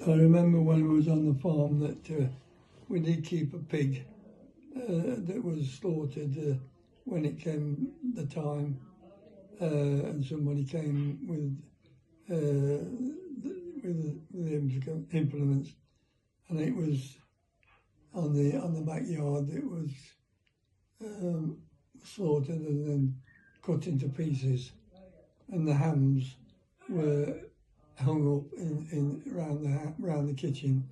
I remember when we was on the farm that we did keep a pig that was slaughtered when it came the time, and somebody came with the implements, and it was on the backyard. It was slaughtered and then cut into pieces, and the hams were hung up in around the kitchen.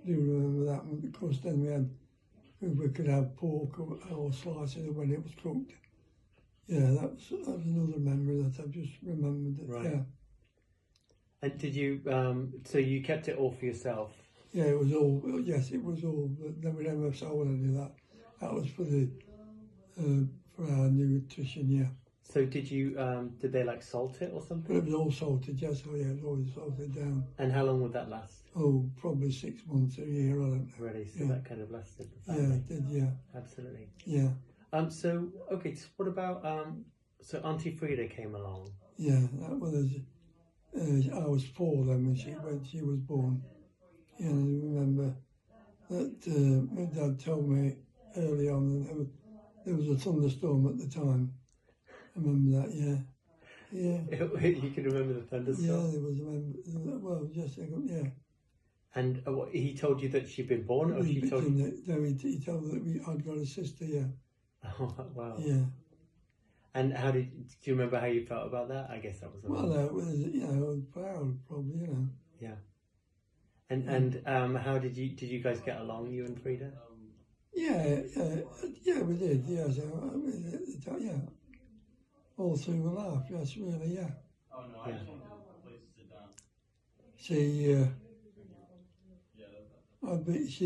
Do you remember that one? Of course, then we could have pork or slices when it was cooked. Yeah, that was another memory that I've just remembered. That, right. Yeah. And did you? So you kept it all for yourself? Yeah, it was all. Yes, it was all. But then we never sold any of that. That was for our nutrition. Yeah. So did you? Did they like salt it or something? But it was all salted. Yes, oh yeah, it was always salted down. And how long would that last? Oh, probably 6 months, a year. I don't know. Really? So Yeah. that kind of lasted. The Yeah, family. it did. Yeah. Absolutely. Yeah. So okay. So what about So Auntie Frida came along. Yeah, that was. I was 4 then when she was born. Yeah, and I remember that my dad told me early on that there was a thunderstorm at the time. I remember that. Yeah. Yeah. You can remember the thunderstorm. Yeah, there was. Well, yes, yeah. And he told you that she'd been born, or she told you? No, he told that I'd got a sister. Yeah. Oh wow. Yeah. And do you remember how you felt about that? I guess that was. Well, it was, I was proud, probably, Yeah. And how did you guys get along, you and Frida? Yeah, we did. Yeah, so yeah, all through the life. Yes, really. Yeah. Oh no, I just wanted a place to sit down. I think she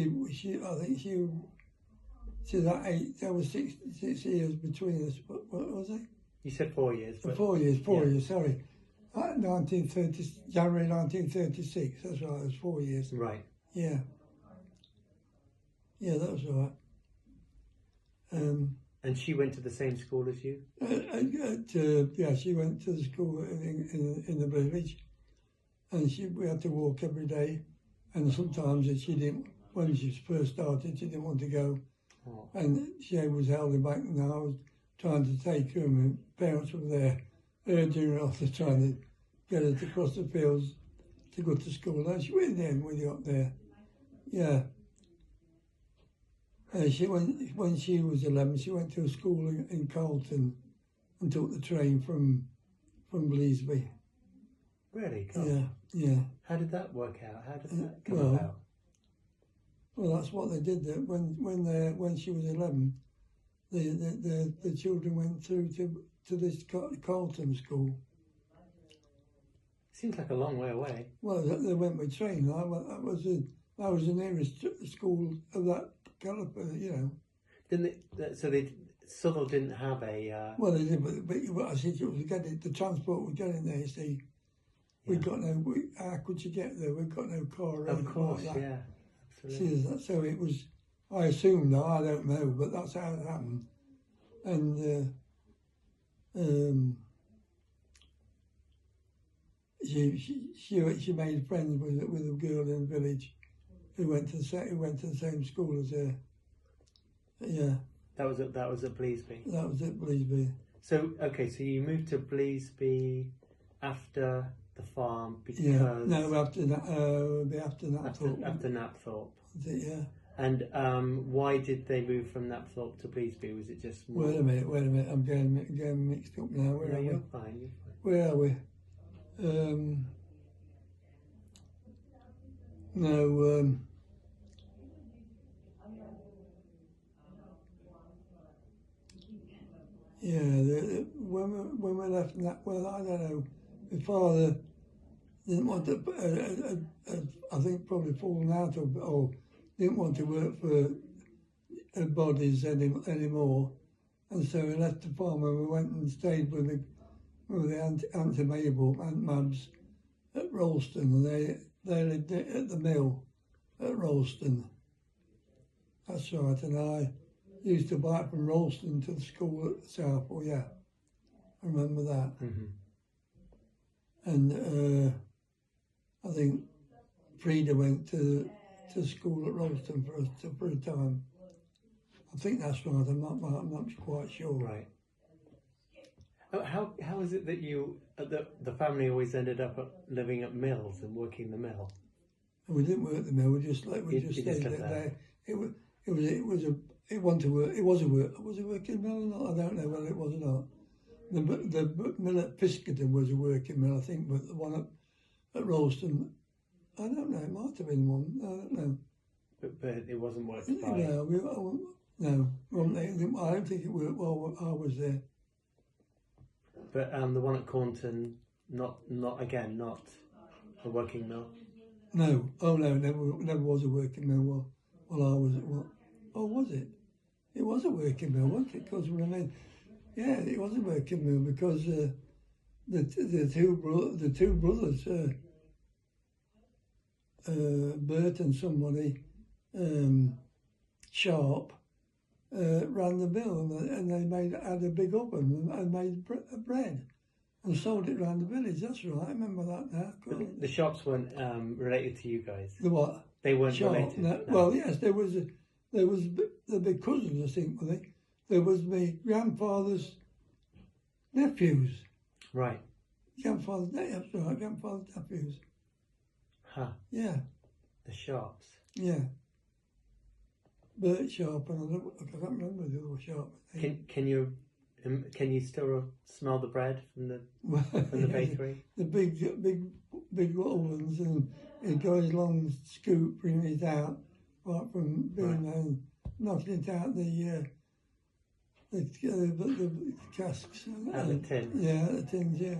that 8. There was 6 years between us. What was it? You said 4 years. But 4 years. 4 years. Sorry. 1930, January 1936. That's right. It was 4 years. Right. Yeah. Yeah, that was right. And she went to the same school as you? Yeah, she went to the school in the village, and we had to walk every day. And sometimes she didn't. When she first started, she didn't want to go, and she was holding back. And I was trying to take her, and my parents were there, urging her off, trying to get her to cross the fields to go to school. And she went there with you up there. Yeah. When she was 11, she went to a school in Carlton and took the train from Bleasby. Really? Yeah. How did that work out? How did that come about? Well, that's what they did. That when she was 11, the children went through to this Carlton school. Seems like a long way away. Well, they went by train. That was the nearest school of that caliber, Didn't they? So Southall didn't have a. Well, they did, but I said it was the transport was getting there. You see, we got no. How could you get there? We've got no car. Of course, like that. Yeah. Absolutely. See, so it was. I assume now. I don't know, but that's how it happened. And she made friends with a girl in the village who went to the same school as her. Yeah. That was at Bleasby. That was at Bleasby. So so you moved to Bleasby after the farm because after Knapthorpe. After Knapthorpe. Yeah. And why did they move from Knapthorpe to Bleasby? Was it just more... Wait a minute. I'm getting mixed up now. Where are we? You're fine. Where are we? When we left well, I don't know. My father didn't want to. I think probably fallen out of, or didn't want to work for bodies anymore, and so we left the farm and we went and stayed with Aunt Mabel, Aunt Mabs, at Rollston, and they lived at the mill at Rollston. That's right, and I used to bike from Rollston to the school at Southall. Yeah, I remember that. Mm-hmm. And I think Frida went to school at Ralston for a time. I think that's right. I'm not quite sure. Right. Oh, how is it that you the family always ended up living at mills and working the mill? And we didn't work the mill. We just You stayed just lived there. there. It was a working mill or not? I don't know whether it was or not. The mill at Piscaton was a working mill, I think, but the one at Ralston, I don't know. It might have been one. I don't know. But it wasn't worked by. No, I don't think it worked while I was there. But the one at Cornton, not a working mill. No, never was a working mill while I was at what? Oh, was it? It was a working mill, wasn't it? Because yeah, it was a working mill because the two brothers, Bert and somebody, Sharp, ran the mill, and they had a big oven and made bread and sold it around the village. That's right, I remember that now. The Sharps weren't related to you guys. The what? They weren't Sharp, related. no. No. Well, yes, there was the big cousins, I think, were they? There was my grandfather's nephews. Right. Grandfather's nephews. Huh. Yeah, The Sharps. yeah. Bert Sharp and I can't remember the other Sharp. Can you still smell the bread from the From bakery? The big ovens, and it goes along scoop, bringing it out right from being there and knocking it out the casks. And the tin. Yeah, the tins. Yeah.